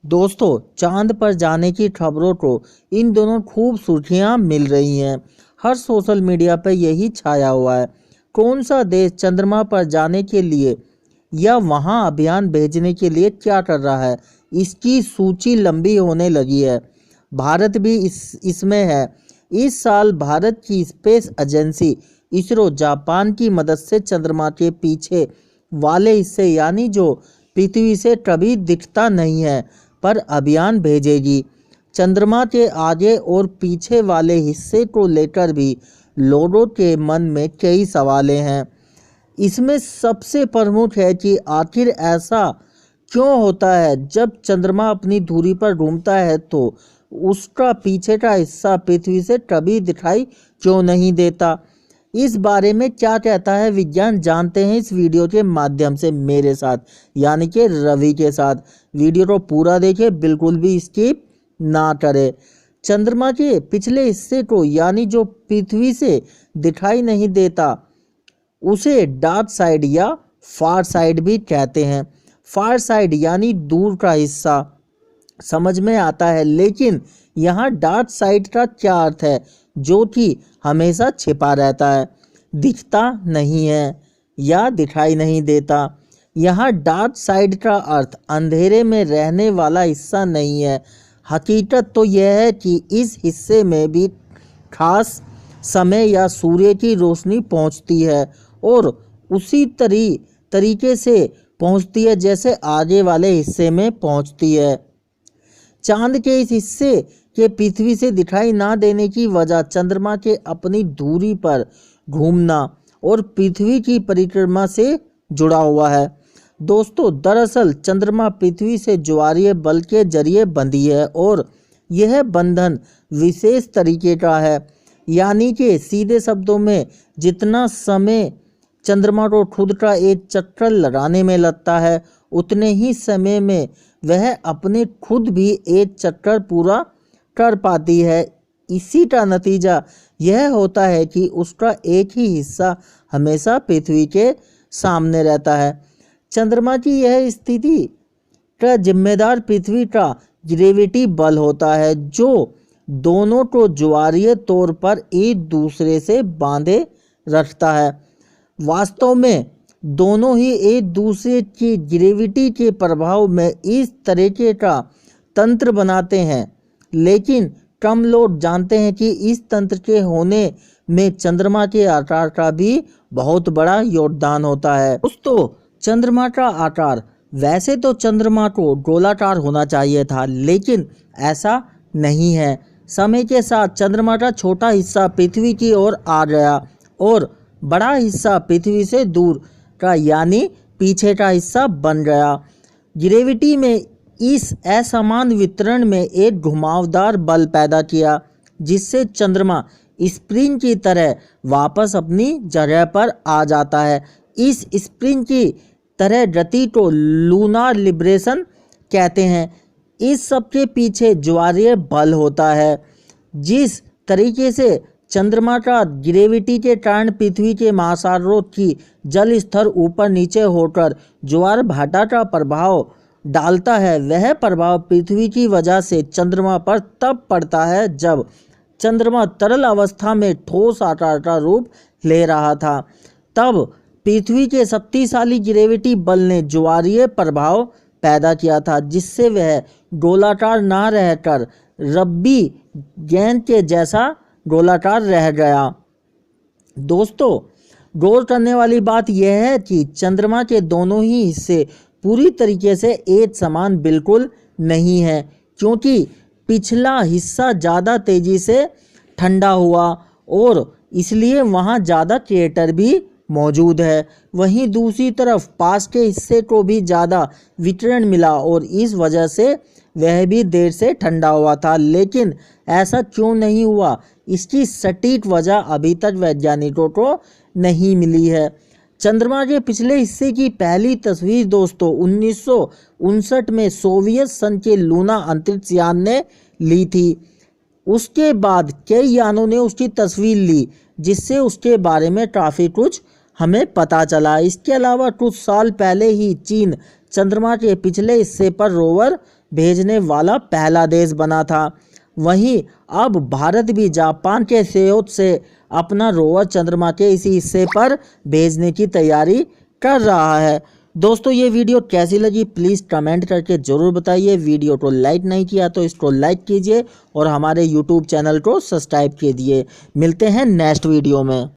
दोस्तों, चांद पर जाने की खबरों को इन दोनों खूब सुर्खियां मिल रही हैं। हर सोशल मीडिया पर यही छाया हुआ है। कौन सा देश चंद्रमा पर जाने के लिए या वहां अभियान भेजने के लिए क्या कर रहा है, इसकी सूची लंबी होने लगी है। भारत भी इसमें है। इस साल भारत की स्पेस एजेंसी इसरो जापान की मदद से चंद्रमा के पीछे वाले हिस्से यानी जो पृथ्वी से कभी दिखता नहीं है पर अभियान भेजेगी। चंद्रमा के आगे और पीछे वाले हिस्से को लेकर भी लोगों के मन में कई सवाल हैं। इसमें सबसे प्रमुख है कि आखिर ऐसा क्यों होता है जब चंद्रमा अपनी धुरी पर घूमता है तो उसका पीछे का हिस्सा पृथ्वी से कभी दिखाई क्यों नहीं देता। इस बारे में क्या कहता है विज्ञान, जानते हैं इस वीडियो के माध्यम से मेरे साथ, यानी कि रवि के साथ। वीडियो को पूरा देखें, बिल्कुल भी स्किप ना करें। चंद्रमा के पिछले हिस्से को यानी जो पृथ्वी से दिखाई नहीं देता उसे डार्क साइड या फार साइड भी कहते हैं। फार साइड यानी दूर का हिस्सा समझ में आता है, लेकिन यहाँ डार्क साइड का क्या अर्थ है? जो कि हमेशा छिपा रहता है, दिखता नहीं है या दिखाई नहीं देता। यहाँ डार्क साइड का अर्थ अंधेरे में रहने वाला हिस्सा नहीं है। हकीकत तो यह है कि इस हिस्से में भी खास समय या सूर्य की रोशनी पहुँचती है और उसी तरीके से पहुँचती है जैसे आगे वाले हिस्से में पहुँचती है। चांद के इस हिस्से के पृथ्वी से दिखाई ना देने की वजह चंद्रमा के अपनी दूरी पर घूमना और पृथ्वी की परिक्रमा से जुड़ा हुआ है। दोस्तों, दरअसल चंद्रमा पृथ्वी से ज्वारीय बल के जरिए बंधी है और यह बंधन विशेष तरीके का है। यानी कि सीधे शब्दों में जितना समय चंद्रमा को खुद का एक चक्कर लगाने में लगता है उतने ही समय में वह अपने खुद भी एक चक्कर पूरा कर पाती है। इसी का नतीजा यह होता है कि उसका एक ही हिस्सा हमेशा पृथ्वी के सामने रहता है। चंद्रमा की यह स्थिति का जिम्मेदार पृथ्वी का ग्रेविटी बल होता है जो दोनों को ज्वारीय तौर पर एक दूसरे से बांधे रखता है। वास्तव में दोनों ही एक दूसरे की ग्रेविटी के प्रभाव में इस तरीके का तंत्र बनाते हैं, लेकिन कम लोग जानते हैं कि इस तंत्र के होने में चंद्रमा के आकार का भी बहुत बड़ा योगदान होता है। दोस्तों, चंद्रमा का आकार, वैसे तो चंद्रमा को गोलाकार होना चाहिए था, लेकिन ऐसा नहीं है। समय के साथ चंद्रमा का छोटा हिस्सा पृथ्वी की ओर आ गया और बड़ा हिस्सा पृथ्वी से दूर का यानी पीछे का हिस्सा बन गया। ग्रेविटी में इस असमान वितरण में एक घुमावदार बल पैदा किया जिससे चंद्रमा स्प्रिंग की तरह वापस अपनी जगह पर आ जाता है। इस स्प्रिंग की तरह गति को लूनार लिबरेशन कहते हैं। इस सब के पीछे ज्वारीय बल होता है। जिस तरीके से चंद्रमा का ग्रेविटी के कारण पृथ्वी के महासागरों की जल स्तर ऊपर नीचे होकर ज्वार भाटा का प्रभाव डालता है, वह प्रभाव पृथ्वी की वजह से चंद्रमा पर तब पड़ता है जब चंद्रमा तरल अवस्था में ठोस आकार का रूप ले रहा था। तब पृथ्वी के शक्तिशाली ग्रेविटी बल ने ज्वारीय प्रभाव पैदा किया था जिससे वह गोलाकार ना रहकर रब्बी गेंद के जैसा गोलाकार रह गया। दोस्तों, गौर करने वाली बात यह है कि चंद्रमा के दोनों ही हिस्से पूरी तरीके से एक समान बिल्कुल नहीं है, क्योंकि पिछला हिस्सा ज़्यादा तेज़ी से ठंडा हुआ और इसलिए वहाँ ज़्यादा क्रेटर भी मौजूद है। वहीं दूसरी तरफ पास के हिस्से को भी ज़्यादा विकिरण मिला और इस वजह से वह भी देर से ठंडा हुआ था। लेकिन ऐसा क्यों नहीं हुआ, इसकी सटीक वजह अभी तक वैज्ञानिकों को नहीं मिली है। चंद्रमा के पिछले हिस्से की पहली तस्वीर दोस्तों 1959 में सोवियत संघ के लूना अंतरिक्ष यान ने ली थी। उसके बाद कई यानों ने उसकी तस्वीर ली जिससे उसके बारे में काफ़ी कुछ हमें पता चला। इसके अलावा कुछ साल पहले ही चीन चंद्रमा के पिछले हिस्से पर रोवर भेजने वाला पहला देश बना था। वहीं अब भारत भी जापान के सहयोग से अपना रोवर चंद्रमा के इसी हिस्से पर भेजने की तैयारी कर रहा है। दोस्तों, ये वीडियो कैसी लगी प्लीज़ कमेंट करके ज़रूर बताइए। वीडियो को लाइक नहीं किया तो इसको लाइक कीजिए और हमारे यूट्यूब चैनल को सब्सक्राइब कीजिए। मिलते हैं नेक्स्ट वीडियो में।